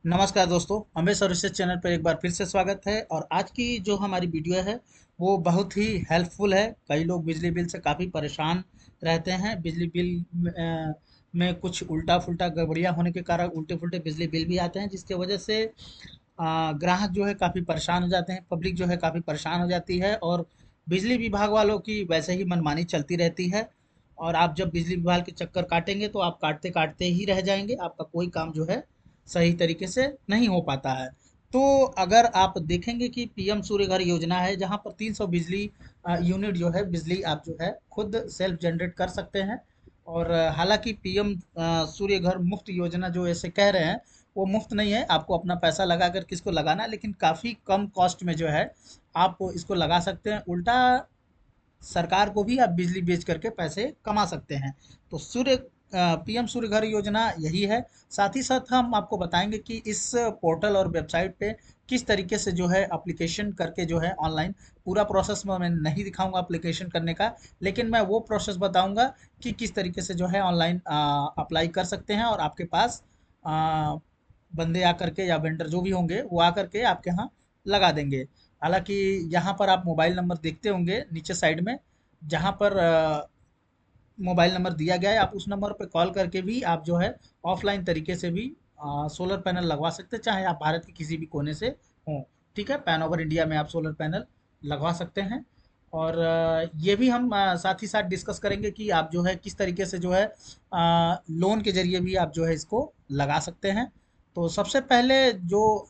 नमस्कार दोस्तों, Ambe services channel पर एक बार फिर से स्वागत है। और आज की जो हमारी वीडियो है वो बहुत ही हेल्पफुल है। कई लोग बिजली बिल से काफ़ी परेशान रहते हैं। बिजली बिल में कुछ उल्टा फुल्टा गड़बड़ियाँ होने के कारण उल्टे फुल्टे बिजली बिल भी आते हैं, जिसकी वजह से ग्राहक जो है काफ़ी परेशान हो जाते हैं, पब्लिक जो है काफ़ी परेशान हो जाती है। और बिजली विभाग वालों की वैसे ही मनमानी चलती रहती है। और आप जब बिजली विभाग के चक्कर काटेंगे तो आप काटते काटते ही रह जाएंगे, आपका कोई काम जो है सही तरीके से नहीं हो पाता है। तो अगर आप देखेंगे कि पीएम सूर्य घर योजना है, जहाँ पर 300 बिजली यूनिट जो है बिजली आप जो है खुद सेल्फ जनरेट कर सकते हैं। और हालांकि पीएम सूर्य घर मुफ्त योजना जो ऐसे कह रहे हैं, वो मुफ्त नहीं है। आपको अपना पैसा लगा कर किसको लगाना है, लेकिन काफ़ी कम कॉस्ट में जो है आप इसको लगा सकते हैं। उल्टा सरकार को भी आप बिजली बेच करके पैसे कमा सकते हैं। तो पीएम सूर्य घर योजना यही है। साथ ही साथ हम आपको बताएंगे कि इस पोर्टल और वेबसाइट पे किस तरीके से जो है एप्लीकेशन करके जो है ऑनलाइन पूरा प्रोसेस में मैं नहीं दिखाऊंगा एप्लीकेशन करने का, लेकिन मैं वो प्रोसेस बताऊंगा कि किस तरीके से जो है ऑनलाइन अप्लाई कर सकते हैं। और आपके पास आ, बंदे आकर के या वेंडर जो भी होंगे वो आकर के आपके यहाँ लगा देंगे। हालाँकि यहाँ पर आप मोबाइल नंबर देखते होंगे नीचे साइड में, जहाँ पर मोबाइल नंबर दिया गया है। आप उस नंबर पे कॉल करके भी आप जो है ऑफलाइन तरीके से भी सोलर पैनल लगवा सकते हैं, चाहे आप भारत के किसी भी कोने से हों। ठीक है, पैन ओवर इंडिया में आप सोलर पैनल लगवा सकते हैं। और ये भी हम साथ ही साथ डिस्कस करेंगे कि आप जो है किस तरीके से जो है लोन के ज़रिए भी आप जो है इसको लगा सकते हैं। तो सबसे पहले जो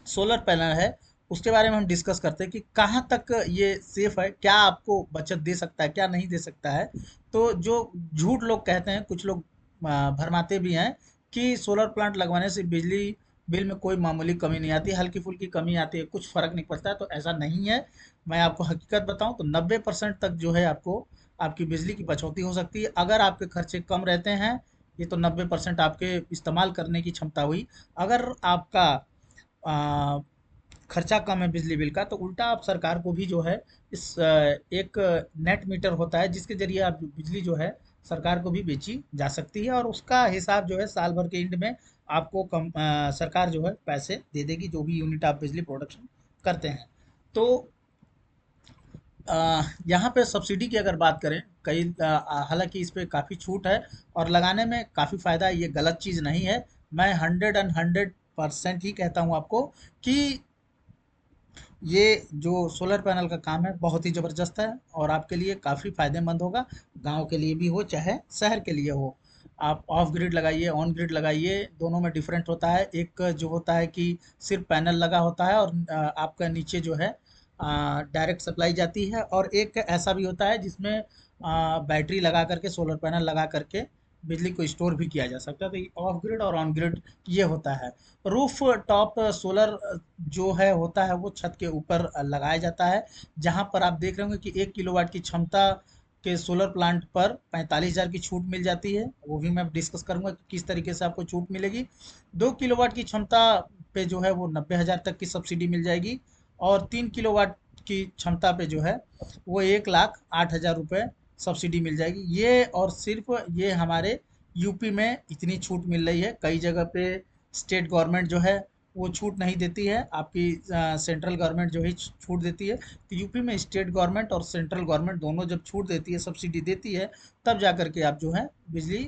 सोलर पैनल है उसके बारे में हम डिस्कस करते हैं कि कहाँ तक ये सेफ है, क्या आपको बचत दे सकता है, क्या नहीं दे सकता है। तो जो झूठ लोग कहते हैं, कुछ लोग भरमाते भी हैं कि सोलर प्लांट लगवाने से बिजली बिल में कोई मामूली कमी नहीं आती, हल्की फुल्की कमी आती है, कुछ फर्क नहीं पड़ता है। तो ऐसा नहीं है। मैं आपको हकीकत बताऊं तो 90% तक जो है आपको आपकी बिजली की बचौती हो सकती है, अगर आपके खर्चे कम रहते हैं। ये तो 90% आपके इस्तेमाल करने की क्षमता हुई। अगर आपका आ, खर्चा कम है बिजली बिल का, तो उल्टा आप सरकार को भी जो है एक नेट मीटर होता है जिसके जरिए आप बिजली जो है सरकार को भी बेची जा सकती है। और उसका हिसाब जो है साल भर के एंड में आपको सरकार जो है पैसे दे देगी, जो भी यूनिट आप बिजली प्रोडक्शन करते हैं। तो यहाँ पे सब्सिडी की अगर बात करें, हालांकि इस पे काफ़ी छूट है और लगाने में काफ़ी फ़ायदा है, ये गलत चीज़ नहीं है। मैं 100% ही कहता हूँ आपको कि ये जो सोलर पैनल का काम है बहुत ही ज़बरदस्त है और आपके लिए काफ़ी फ़ायदेमंद होगा। गांव के लिए भी हो चाहे शहर के लिए हो। आप ऑफ ग्रिड लगाइए, ऑन ग्रिड लगाइए, दोनों में डिफरेंट होता है। एक जो होता है कि सिर्फ पैनल लगा होता है और आपका नीचे जो है डायरेक्ट सप्लाई जाती है। और एक ऐसा भी होता है जिसमें बैटरी लगा करके, सोलर पैनल लगा करके बिजली को स्टोर भी किया जा सकता है। तो ये ऑफ ग्रिड और ऑन ग्रिड ये होता है। रूफ टॉप सोलर जो है होता है वो छत के ऊपर लगाया जाता है। जहाँ पर आप देख रहे होंगे कि 1 किलोवाट की क्षमता के सोलर प्लांट पर 45,000 की छूट मिल जाती है। वो भी मैं डिस्कस करूंगा कि किस तरीके से आपको छूट मिलेगी। 2 किलोवाट की क्षमता पे जो है वो 90,000 तक की सब्सिडी मिल जाएगी। और 3 किलोवाट की क्षमता पे जो है वो 1,08,000 रुपये सब्सिडी मिल जाएगी। ये और सिर्फ ये हमारे यूपी में इतनी छूट मिल रही है। कई जगह पे स्टेट गवर्नमेंट जो है वो छूट नहीं देती है, आपकी सेंट्रल गवर्नमेंट जो है छूट देती है। तो यूपी में स्टेट गवर्नमेंट और सेंट्रल गवर्नमेंट दोनों जब छूट देती है, सब्सिडी देती है, तब जा कर के आप जो है बिजली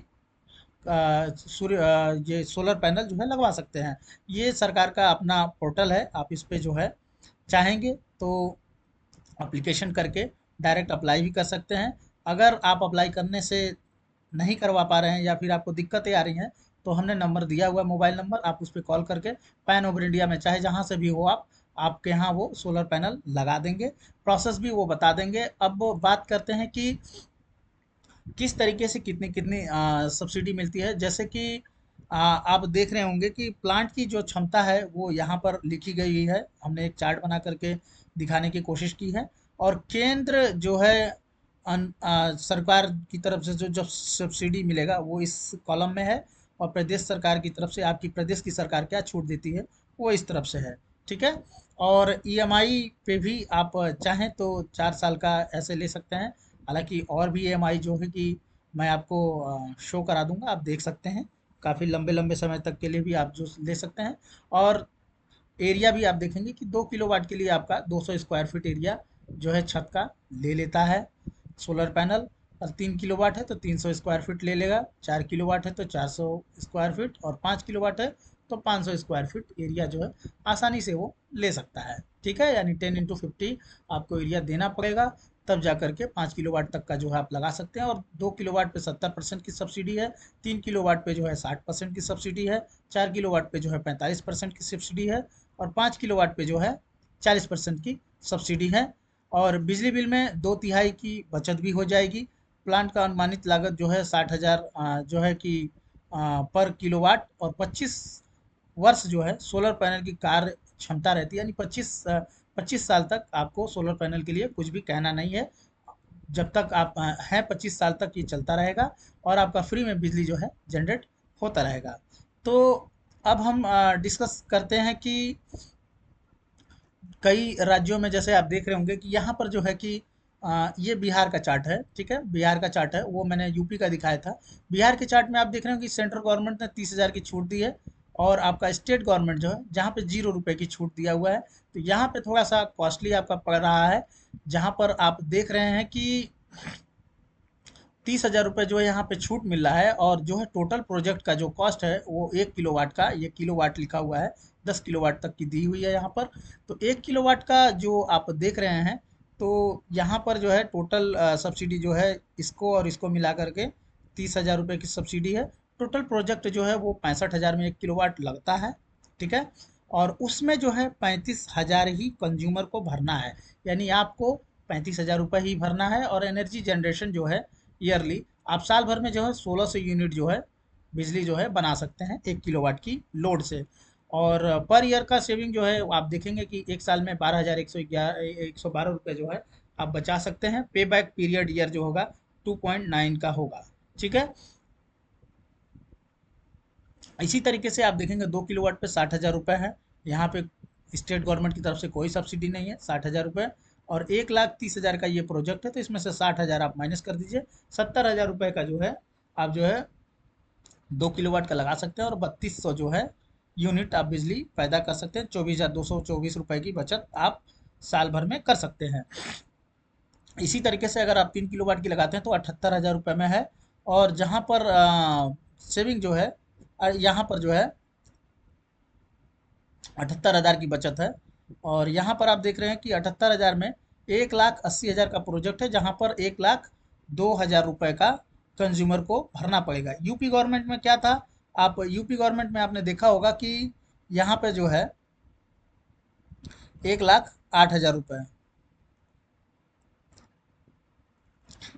ये सोलर पैनल जो है लगवा सकते हैं। ये सरकार का अपना पोर्टल है, आप इस पे जो है चाहेंगे तो एप्लीकेशन करके डायरेक्ट अप्लाई भी कर सकते हैं। अगर आप अप्लाई करने से नहीं करवा पा रहे हैं या फिर आपको दिक्कतें आ रही हैं, तो हमने नंबर दिया हुआ है, मोबाइल नंबर, आप उस पर कॉल करके पैन ओवर इंडिया में चाहे जहाँ से भी हो आप, आपके यहाँ वो सोलर पैनल लगा देंगे। प्रोसेस भी वो बता देंगे। अब बात करते हैं कि किस तरीके से कितनी कितनी सब्सिडी मिलती है। जैसे कि आप देख रहे होंगे कि प्लांट की जो क्षमता है वो यहाँ पर लिखी गई है। हमने एक चार्ट बना करके दिखाने की कोशिश की है। और केंद्र जो है सरकार की तरफ से जो जो सब्सिडी मिलेगा वो इस कॉलम में है। और प्रदेश सरकार की तरफ से आपकी प्रदेश की सरकार क्या छूट देती है वो इस तरफ से है। ठीक है। और ईएमआई पे भी आप चाहें तो 4 साल का ऐसे ले सकते हैं। हालाँकि और भी ईएमआई जो है कि मैं आपको शो करा दूँगा, आप देख सकते हैं। काफ़ी लंबे लंबे समय तक के लिए भी आप जो ले सकते हैं। और एरिया भी आप देखेंगे कि 2 किलोवाट के लिए आपका 200 स्क्वायर फीट एरिया जो है छत का ले लेता है सोलर पैनल। और 3 किलोवाट है तो 300 स्क्वायर फीट ले लेगा, 4 किलोवाट है तो 400 स्क्वायर फीट, और 5 किलोवाट है तो 500 स्क्वायर फीट एरिया जो है आसानी से वो ले सकता है। ठीक है, यानी 10 × 50 आपको एरिया देना पड़ेगा, तब जा करके 5 किलोवाट तक का जो है आप लगा सकते हैं। और 2 किलोवाट पे 70% की सब्सिडी है, 3 किलोवाट पे जो है 60% की सब्सिडी है, 4 किलोवाट पे जो है 45% की सब्सिडी है, और 5 किलोवाट पे जो है 40% की सब्सिडी है। और बिजली बिल में 2/3 की बचत भी हो जाएगी। प्लांट का अनुमानित लागत जो है 60,000 जो है कि पर किलोवाट, और 25 वर्ष जो है सोलर पैनल की कार्य क्षमता रहती है, यानी 25 साल तक आपको सोलर पैनल के लिए कुछ भी कहना नहीं है। जब तक आप हैं 25 साल तक ये चलता रहेगा, और आपका फ्री में बिजली जो है जनरेट होता रहेगा। तो अब हम डिस्कस करते हैं कि कई राज्यों में जैसे आप देख रहे होंगे कि यहाँ पर जो है कि ये बिहार का चार्ट है। ठीक है, बिहार का चार्ट है, वो मैंने यूपी का दिखाया था। बिहार के चार्ट में आप देख रहे हो कि सेंट्रल गवर्नमेंट ने 30,000 की छूट दी है, और आपका स्टेट गवर्नमेंट जो है जहाँ पे 0 रुपए की छूट दिया हुआ है। तो यहाँ पे थोड़ा सा कॉस्टली आपका पड़ रहा है, जहाँ पर आप देख रहे हैं कि 30,000 रुपये जो है यहाँ पे छूट मिल रहा है। और जो है टोटल प्रोजेक्ट का जो कॉस्ट है वो 1 किलोवाट का, ये किलोवाट लिखा हुआ है, 10 किलोवाट तक की दी हुई है यहाँ पर। तो 1 किलोवाट का जो आप देख रहे हैं, तो यहाँ पर जो है टोटल सब्सिडी जो है इसको और इसको मिला करके 30,000 रुपये की सब्सिडी है। टोटल प्रोजेक्ट जो है वो 65,000 में 1 किलोवाट लगता है। ठीक है, और उसमें जो है 35,000 ही कंज्यूमर को भरना है, यानी आपको 35,000 रुपये ही भरना है। और एनर्जी जनरेशन जो है ईयरली आप साल भर में जो है 1600 यूनिट जो है बिजली जो है बना सकते हैं 1 किलोवाट की लोड से। और पर ईयर का सेविंग जो है आप देखेंगे कि एक साल में 12,112 रुपये जो है आप बचा सकते हैं। पे बैक पीरियड ईयर जो होगा 2.9 का होगा। ठीक है, इसी तरीके से आप देखेंगे 2 किलोवाट पे 60,000 रुपये है। यहाँ पे स्टेट गवर्नमेंट की तरफ से कोई सब्सिडी नहीं है, 60,000 रुपये। और 1,30,000 का ये प्रोजेक्ट है, तो इसमें से 60,000 आप माइनस कर दीजिए, 70,000 रुपये का जो है आप जो है 2 किलोवाट का लगा सकते हैं। और 3200 जो है यूनिट आप बिजली पैदा कर सकते हैं। 24,224 रुपये की बचत आप साल भर में कर सकते हैं। इसी तरीके से अगर आप 3 किलोवाट की लगाते हैं तो 78,000 रुपये में है। और जहाँ पर सेविंग जो है यहाँ पर जो है 78,000 की बचत है। और यहाँ पर आप देख रहे हैं कि 78,000 में 1,80,000 का प्रोजेक्ट है, जहाँ पर 1,02,000 रुपये का कंज्यूमर को भरना पड़ेगा। यूपी गवर्नमेंट में क्या था, आप यूपी गवर्नमेंट में आपने देखा होगा कि यहाँ पे जो है 1,08,000 रुपये,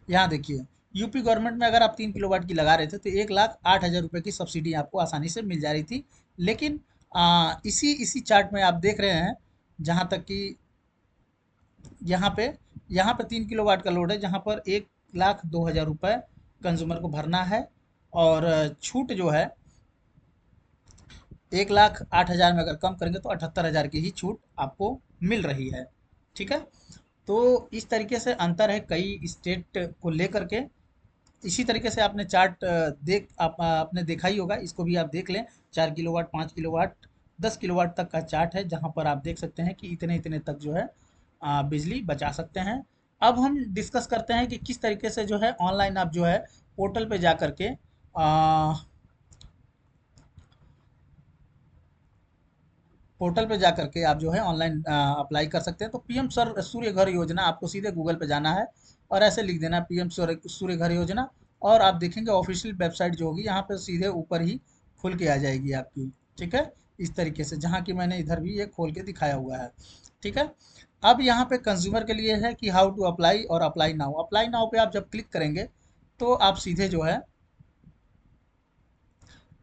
यहाँ देखिए यूपी गवर्नमेंट में अगर आप 3 किलोवाट की लगा रहे थे तो 1,08,000 रुपये की सब्सिडी आपको आसानी से मिल जा रही थी। लेकिन इसी इसी चार्ट में आप देख रहे हैं, जहाँ तक कि यहाँ पे यहाँ पे 3 किलोवाट का लोड है, जहाँ पर 1,02,000 रुपये कंज्यूमर को भरना है। और छूट जो है 1,08,000 में अगर कम करेंगे तो 78,000 की ही छूट आपको मिल रही है। ठीक है, तो इस तरीके से अंतर है कई स्टेट को लेकर के। इसी तरीके से आपने चार्ट आपने देखा ही होगा, इसको भी आप देख लें। 4 किलोवाट, 5 किलोवाट, 10 किलोवाट तक का चार्ट है, जहाँ पर आप देख सकते हैं कि इतने इतने तक जो है बिजली बचा सकते हैं। अब हम डिस्कस करते हैं कि किस तरीके से जो है ऑनलाइन आप जो है पोर्टल पे जा करके पोर्टल पे जा करके आप जो है ऑनलाइन अप्लाई कर सकते हैं। तो पीएम सर सूर्य घर योजना, आपको सीधे गूगल पे जाना है और ऐसे लिख देना पीएम सूर्य घर योजना, और आप देखेंगे ऑफिशियल वेबसाइट जो होगी यहाँ पे सीधे ऊपर ही खुल के आ जाएगी आपकी। ठीक है, इस तरीके से, जहाँ की मैंने इधर भी ये खोल के दिखाया हुआ है। ठीक है, अब यहाँ पे कंज्यूमर के लिए है कि हाउ टू अप्लाई और अप्लाई नाउ। अप्लाई नाउ पे आप जब क्लिक करेंगे तो आप सीधे जो है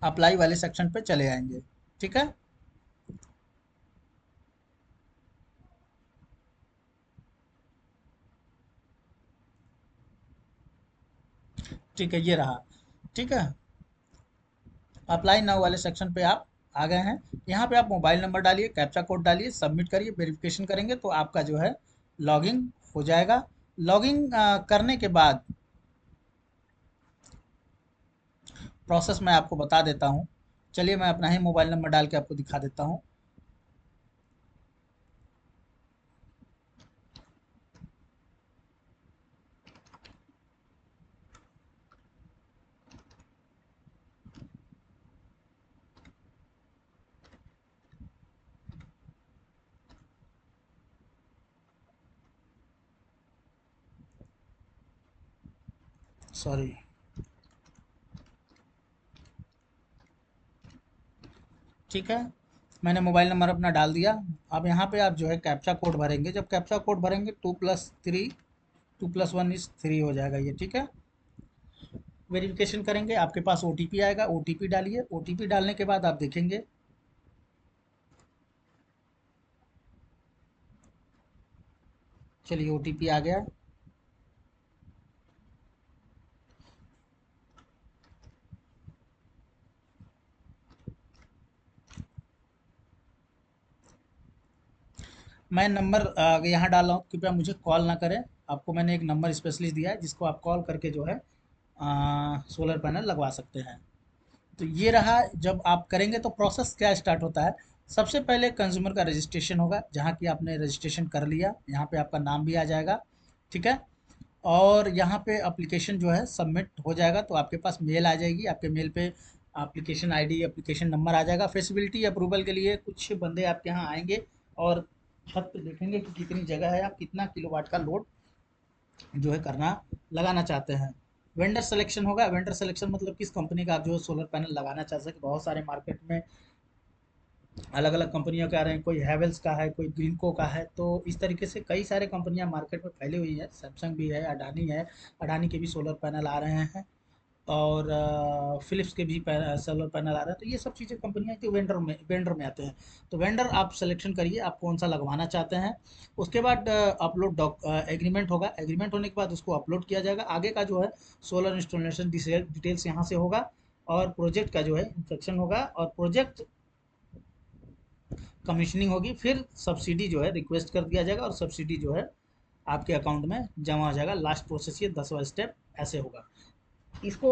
अप्लाई वाले सेक्शन पे चले आएंगे। ठीक है, ठीक है, ये रहा। ठीक है, अप्लाई नाउ वाले सेक्शन पे आप आ गए हैं। यहाँ पे आप मोबाइल नंबर डालिए, कैप्चा कोड डालिए, सबमिट करिए, वेरिफिकेशन करेंगे तो आपका जो है लॉगिन हो जाएगा। लॉगिन करने के बाद प्रोसेस मैं आपको बता देता हूँ। चलिए मैं अपना ही मोबाइल नंबर डाल के आपको दिखा देता हूँ। सॉरी। ठीक है, मैंने मोबाइल नंबर अपना डाल दिया। अब यहाँ पे आप जो है कैप्चा कोड भरेंगे। जब कैप्चा कोड भरेंगे 2+3, 2+1 इज 3 हो जाएगा ये। ठीक है, वेरिफिकेशन करेंगे, आपके पास ओटीपी आएगा, ओटीपी डालिए। ओटीपी डालने के बाद आप देखेंगे, चलिए ओटीपी आ गया। मैं नंबर यहाँ डाल रहा हूँ, कृपया मुझे कॉल ना करें। आपको मैंने एक नंबर स्पेशलिस्ट दिया है जिसको आप कॉल करके जो है सोलर पैनल लगवा सकते हैं। तो ये रहा। जब आप करेंगे तो प्रोसेस क्या स्टार्ट होता है। सबसे पहले कंज्यूमर का रजिस्ट्रेशन होगा, जहाँ की आपने रजिस्ट्रेशन कर लिया, यहाँ पे आपका नाम भी आ जाएगा। ठीक है, और यहाँ पे एप्लीकेशन जो है सबमिट हो जाएगा, तो आपके पास मेल आ जाएगी। आपके मेल पे एप्लीकेशन आईडी, एप्लीकेशन नंबर आ जाएगा। फेसिबिलिटी अप्रूवल के लिए कुछ बंदे आपके यहाँ आएंगे और छत पे देखेंगे कि कितनी जगह है, आप कितना किलोवाट का लोड जो है करना लगाना चाहते हैं। वेंडर सिलेक्शन होगा। वेंडर सिलेक्शन मतलब किस कंपनी का आप जो है सोलर पैनल लगाना चाहते हैं। बहुत सारे मार्केट में अलग अलग कंपनियों के आ रहे हैं, कोई हैवेल्स का है, कोई ग्रीनको का है। तो इस तरीके से कई सारे कंपनियां मार्केट में फैली हुई है। सैमसंग भी है, अडानी के भी सोलर पैनल आ रहे हैं, और फिलिप्स के भी सोलर पैनल आ रहे हैं। तो ये सब चीज़ें कंपनियां जो वेंडर में आते हैं। तो वेंडर आप सिलेक्शन करिए, आप कौन सा लगवाना चाहते हैं। उसके बाद अपलोड एग्रीमेंट होगा। एग्रीमेंट होने के बाद उसको अपलोड किया जाएगा। आगे का जो है सोलर इंस्टॉलेशन डिटेल्स यहाँ से होगा, और प्रोजेक्ट का जो है इंस्ट्रक्शन होगा, और प्रोजेक्ट कमीशनिंग होगी। फिर सब्सिडी जो है रिक्वेस्ट कर दिया जाएगा, और सब्सिडी जो है आपके अकाउंट में जमा हो जाएगा। लास्ट प्रोसेस ये 10वां स्टेप ऐसे होगा। इसको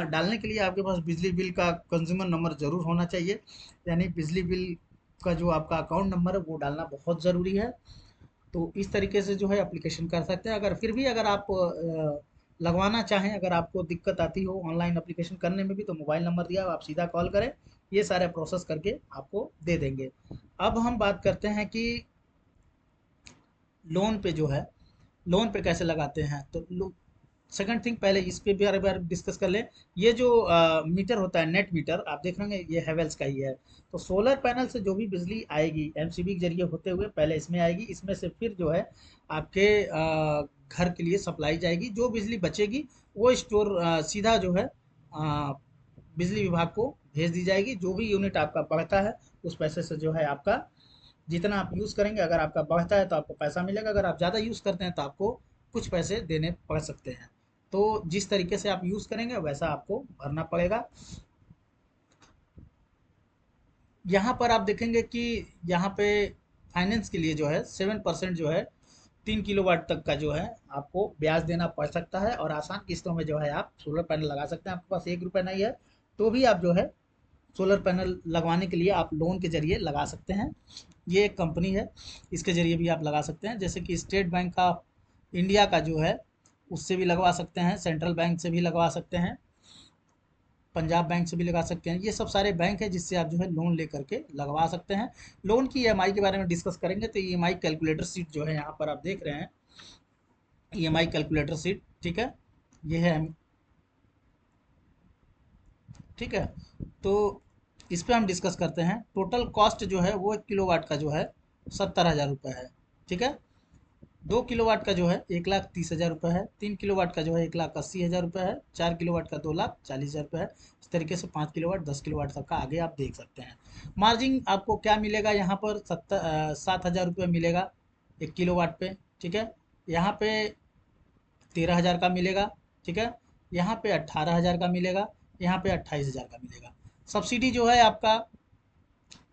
डालने के लिए आपके पास बिजली बिल का कंज्यूमर नंबर ज़रूर होना चाहिए, यानी बिजली बिल का जो आपका अकाउंट नंबर है वो डालना बहुत ज़रूरी है। तो इस तरीके से जो है एप्लीकेशन कर सकते हैं। अगर फिर भी अगर आप लगवाना चाहें, अगर आपको दिक्कत आती हो ऑनलाइन एप्लीकेशन करने में भी, तो मोबाइल नंबर दिया, आप सीधा कॉल करें, ये सारे प्रोसेस करके आपको दे देंगे। अब हम बात करते हैं कि लोन पे जो है, लोन पे कैसे लगाते हैं। तो सेकंड थिंग, पहले इस पे भी बार बार डिस्कस कर लें। ये जो मीटर होता है, नेट मीटर, आप देख रहे होंगे ये हैवेल्स का ही है। तो सोलर पैनल से जो भी बिजली आएगी एमसीबी के जरिए होते हुए पहले इसमें आएगी। इसमें से फिर जो है आपके घर के लिए सप्लाई जाएगी। जो बिजली बचेगी वो स्टोर सीधा जो है बिजली विभाग को भेज दी जाएगी। जो भी यूनिट आपका बढ़ता है उस पैसे से जो है आपका, जितना आप यूज़ करेंगे, अगर आपका बढ़ता है तो आपको पैसा मिलेगा, अगर आप ज़्यादा यूज़ करते हैं तो आपको कुछ पैसे देने पड़ सकते हैं। तो जिस तरीके से आप यूज़ करेंगे वैसा आपको भरना पड़ेगा। यहाँ पर आप देखेंगे कि यहाँ पे फाइनेंस के लिए जो है 7% जो है 3 किलोवाट तक का जो है आपको ब्याज देना पड़ सकता है, और आसान किस्तों में जो है आप सोलर पैनल लगा सकते हैं। आपके पास 1 रुपये नहीं है तो भी आप जो है सोलर पैनल लगवाने के लिए आप लोन के जरिए लगा सकते हैं। ये एक कंपनी है, इसके जरिए भी आप लगा सकते हैं। जैसे कि स्टेट बैंक ऑफ इंडिया का जो है उससे भी लगवा सकते हैं, सेंट्रल बैंक से भी लगवा सकते हैं, पंजाब बैंक से भी लगा सकते हैं। ये सब सारे बैंक है जिससे आप जो है लोन लेकर के लगवा सकते हैं। लोन की ईएमआई के बारे में डिस्कस करेंगे, तो ईएमआई कैलकुलेटर सीट जो है यहाँ पर आप देख रहे हैं, ईएमआई कैलकुलेटर सीट। ठीक है, ये है। ठीक है, तो इस पे हम डिस्कस करते हैं। टोटल कॉस्ट जो है वो 1 किलोवाट का जो है 70,000 रुपये है। ठीक है, 2 किलोवाट का जो है 1,30,000 रुपये है, 3 किलोवाट का जो है 1,80,000 रुपये है, 4 किलोवाट का 2,40,000 रुपये है। इस तरीके से 5 किलोवाट, 10 किलोवाट तक का आगे आप देख सकते हैं। मार्जिन आपको क्या मिलेगा यहाँ पर, 7,000 रुपये मिलेगा 1 किलोवाट पे। ठीक है, यहाँ पे 13,000 का मिलेगा। ठीक है, यहाँ पे 18,000 का मिलेगा, यहाँ पे 28,000 का मिलेगा। सब्सिडी जो है आपका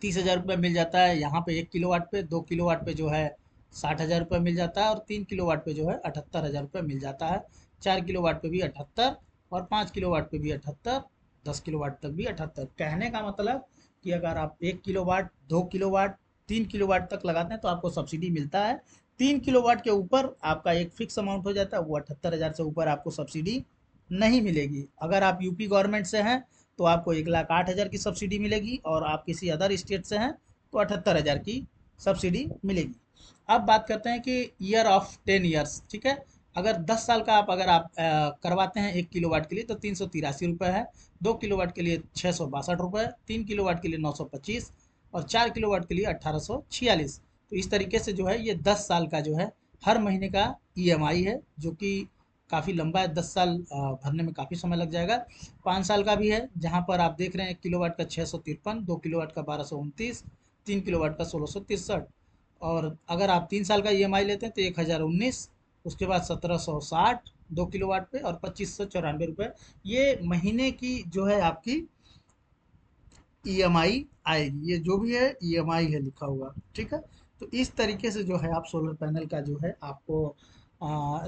30,000 रुपये मिल जाता है यहाँ पे 1 किलोवाट पे। 2 किलोवाट पे जो है 60,000 रुपये मिल जाता है, और 3 किलोवाट पे जो है 78,000 रुपये मिल जाता है। 4 किलोवाट पे भी 78, और 5 किलोवाट पे भी 78, 10 किलोवाट तक भी 78। कहने का मतलब कि अगर आप 1 किलोवाट, 2 किलोवाट, 3 किलोवाट तक लगाते हैं तो आपको सब्सिडी मिलता है। 3 किलोवाट के ऊपर आपका एक फिक्स अमाउंट हो जाता है, वो 78,000 से ऊपर आपको सब्सिडी नहीं मिलेगी। अगर आप यूपी गवर्नमेंट से हैं तो आपको 1,08,000 की सब्सिडी मिलेगी, और आप किसी अदर स्टेट से हैं तो 78,000 की सब्सिडी मिलेगी। अब बात करते हैं कि ईयर ऑफ 10 ईयर्स, ठीक है। अगर 10 साल का अगर आप करवाते हैं 1 किलोवाट के लिए तो 383 रुपये है। 2 किलोवाट के लिए 662 रुपये, 3 किलोवाट के लिए 925, और 4 किलोवाट के लिए 1846। तो इस तरीके से जो है ये 10 साल का जो है हर महीने का ईएमआई है, जो कि काफ़ी लंबा है। 10 साल भरने में काफ़ी समय लग जाएगा। 5 साल का भी है, जहाँ पर आप देख रहे हैं 1 किलोवाट का 653, 2 किलोवाट का 1229, 3 किलोवाट का 1663। और अगर आप 3 साल का ईएमआई लेते हैं तो 1019, उसके बाद 1760 2 किलोवाट पे, और 2594 रुपये ये महीने की जो है आपकी ईएमआई आएगी। ये जो भी है ईएमआई है लिखा हुआ, ठीक है। तो इस तरीके से जो है आप सोलर पैनल का जो है आपको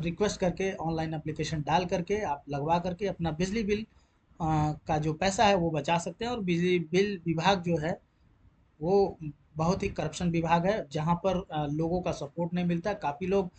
रिक्वेस्ट करके, ऑनलाइन एप्लीकेशन डाल करके, आप लगवा करके अपना बिजली बिल का जो पैसा है वो बचा सकते हैं। और बिजली बिल विभाग जो है वो बहुत ही करप्शन विभाग है, जहाँ पर लोगों का सपोर्ट नहीं मिलता, काफ़ी लोग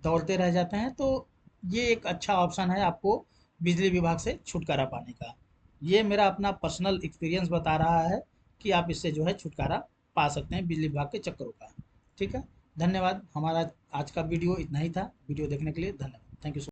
दौड़ते रह जाते हैं। तो ये एक अच्छा ऑप्शन है आपको बिजली विभाग से छुटकारा पाने का। ये मेरा अपना पर्सनल एक्सपीरियंस बता रहा है कि आप इससे जो है छुटकारा पा सकते हैं बिजली विभाग के चक्करों का। ठीक है, धन्यवाद। हमारा आज का वीडियो इतना ही था। वीडियो देखने के लिए धन्यवाद। Thank you so